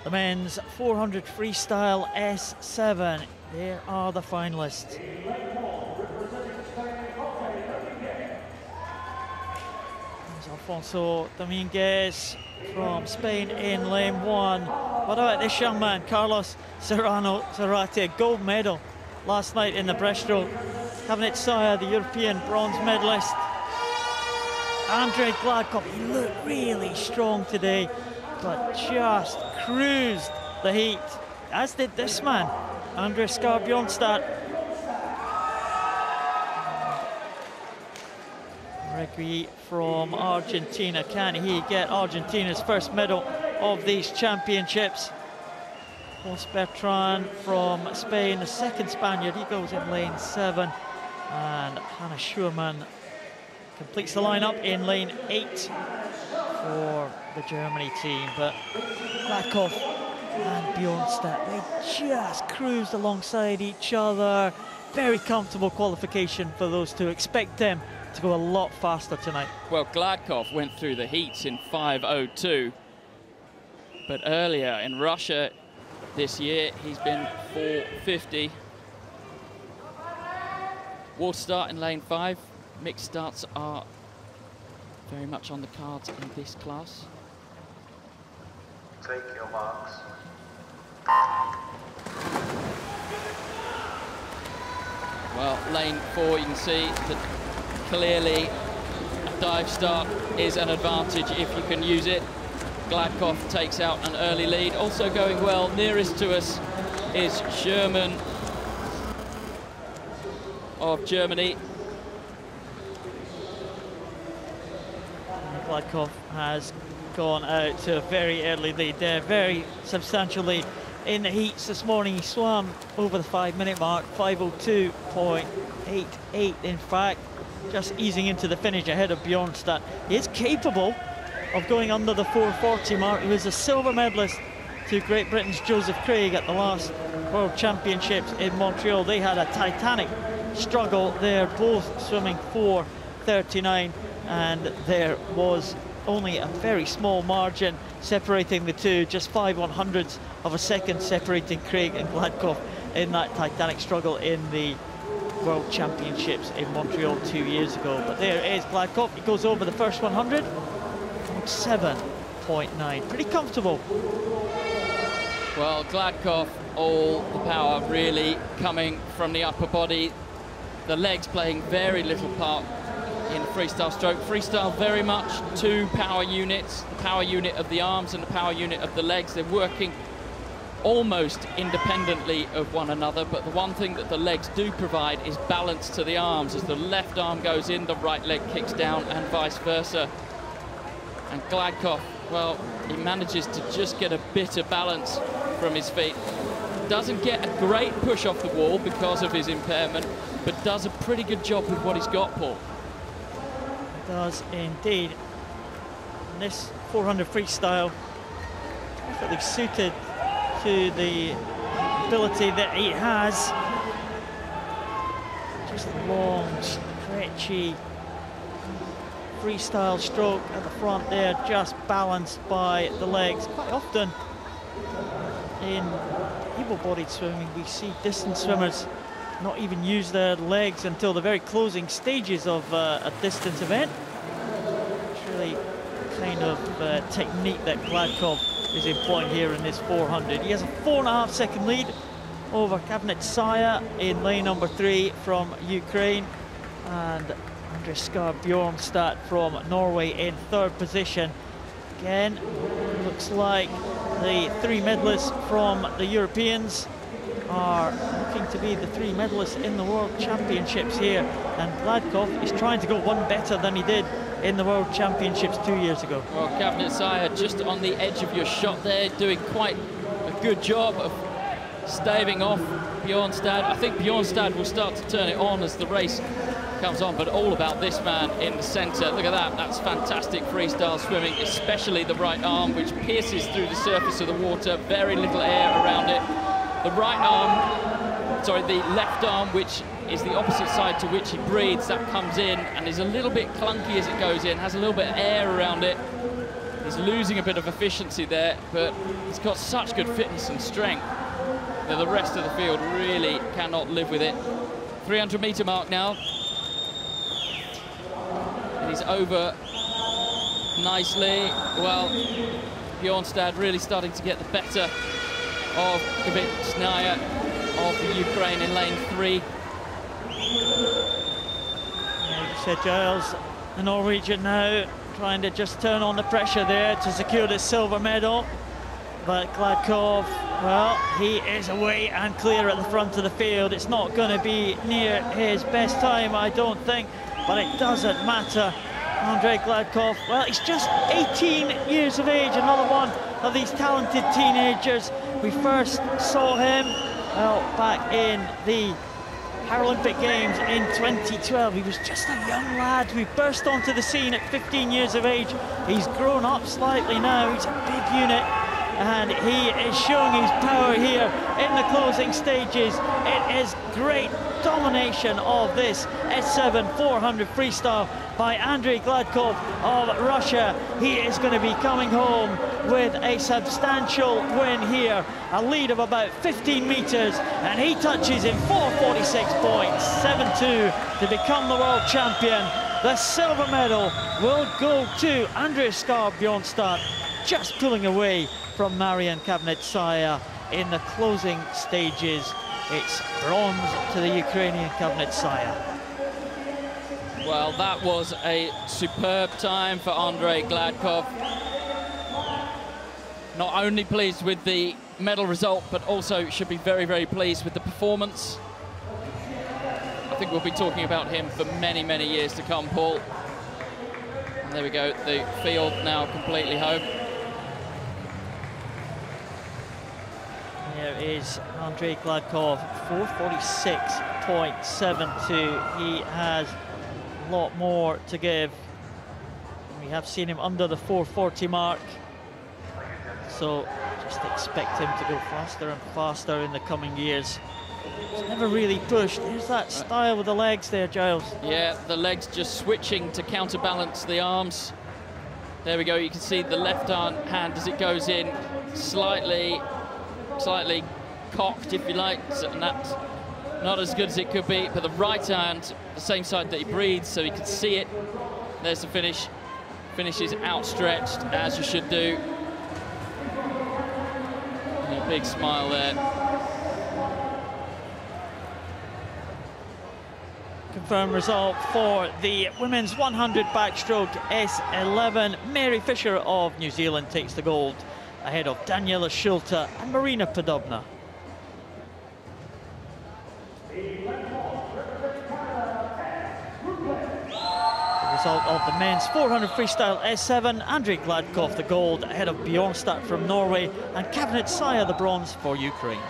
The men's 400 freestyle S7. There are the finalists. There's AFONSO Dominguez from Spain in lane 1. What about this young man, Carlos Serrano ZARATE, gold medal last night in the breaststroke. KVASNYTSIA, the European bronze medalist. Andrei GLADKOV, he looked really strong today, but just cruised the heat, as did this man, Andreas Skaar BJORNSTAD. ARREGUI from Argentina, can he get Argentina's first medal of these championships? BERTRAN from Spain, the second Spaniard, he goes in lane 7, and SCHUERMANN completes the lineup in lane 8 for the Germany team. But GLADKOV and BJORNSTAD, they just cruised alongside each other. Very comfortable qualification for those two. Expect them to go a lot faster tonight. Well, GLADKOV went through the heats in 5:02, but earlier in Russia this year he's been 4:50. Water start in lane 5. Mixed starts are very much on the cards in this class. Take your marks. Well, lane 4, you can see that clearly a dive start is an advantage if you can use it. GLADKOV takes out an early lead. Also going well, nearest to us is SCHUERMANN of Germany. GLADKOV has gone out to a very early lead there, very substantial lead in the heats this morning. He swam over the 5-minute mark, 5:02.88 in fact, just easing into the finish ahead of BJORNSTAD. He is capable of going under the 4:40 mark. He was a silver medalist to Great Britain's Joseph Craig at the last World Championships in Montreal. They had a titanic struggle there, both swimming 4:39, and there was only a very small margin separating the two, just 5/100ths of a second separating Craig and GLADKOV in that titanic struggle in the World Championships in Montreal 2 years ago. But there is GLADKOV. He goes over the first 100, 7.9, pretty comfortable. Well, GLADKOV, all the power really coming from the upper body. The legs playing very little part in the freestyle stroke. Freestyle very much two power units, the power unit of the arms and the power unit of the legs. They're working almost independently of one another, but the one thing that the legs do provide is balance to the arms. As the left arm goes in, the right leg kicks down, and vice versa. And GLADKOV, well, he manages to just get a bit of balance from his feet. Doesn't get a great push off the wall because of his impairment, but does a pretty good job with what he's got, Paul. Does indeed. And this 400 freestyle, perfectly suited to the ability that he has. Just long, stretchy freestyle stroke at the front there, just balanced by the legs. Quite often in able-bodied swimming, we see distance swimmers not even use their legs until the very closing stages of a distance event. It's really kind of technique that GLADKOV is employing here in this 400. He has a 4.5-second lead over KVASNYTSIA in lane number 3 from Ukraine, and Andreas BJORNSTAD from Norway in 3rd position. Again, looks like the 3 medalists from the Europeans are looking to be the 3 medalists in the World Championships here, and GLADKOV is trying to go one better than he did in the World Championships 2 years ago. Well, KVASNYTSIA just on the edge of your shot there, doing quite a good job of staving off BJORNSTAD. I think BJORNSTAD will start to turn it on as the race comes on, but all about this man in the center. Look at that, that's fantastic freestyle swimming, especially the right arm, which pierces through the surface of the water, very little air around it. The right arm, sorry, the left arm, which is the opposite side to which he breathes, that comes in and is a little bit clunky as it goes in, has a little bit of air around it. He's losing a bit of efficiency there, but he's got such good fitness and strength that the rest of the field really cannot live with it. 300-meter mark now. And he's over nicely. Well, BJORNSTAD really starting to get the better of KVASNYTSIA of the Ukraine in lane 3. Like you said, Giles, the Norwegian now trying to just turn on the pressure there to secure the silver medal. But GLADKOV, well, he is away and clear at the front of the field. It's not going to be near his best time, I don't think, but it doesn't matter. Andrei GLADKOV, well, he's just 18 years of age, another one of these talented teenagers. We first saw him, well, back in the Paralympic Games in 2012. He was just a young lad who burst onto the scene at 15 years of age. He's grown up slightly now. He's a big unit, and he is showing his power here in the closing stages. It is great domination of this S7 400 freestyle by Andrei GLADKOV of Russia. He is going to be coming home with a substantial win here, a lead of about 15 meters, and he touches in 4:46.72 to become the world champion. The silver medal will go to Andreas Skaar BJORNSTAD, just pulling away from Marian KVASNYTSIA in the closing stages. It's bronze to the Ukrainian KVASNYTSIA. Well, that was a superb time for Andrei GLADKOV. Not only pleased with the medal result, but also should be very, very pleased with the performance. I think we'll be talking about him for many, many years to come, Paul. And there we go, the field now completely home. There is Andrei GLADKOV, 4:46.72. He has a lot more to give. We have seen him under the 4:40 mark, so just expect him to go faster and faster in the coming years. He's never really pushed. There's that style with the legs there, Giles. Yeah, the legs just switching to counterbalance the arms. There we go, you can see the left hand as it goes in, slightly cocked, if you like, and that's not as good as it could be, but the right hand, the same side that he breathes, so he can see it. There's the finish. Finish is outstretched, as you should do. And a big smile there. Confirmed result for the women's 100 backstroke S11. Mary Fisher of New Zealand takes the gold, ahead of Daniela Schulte and Marina Podobna. The result of the men's 400 freestyle S7, Andrei GLADKOV the gold, ahead of BJORNSTAD from Norway and KVASNYTSIA the bronze for Ukraine.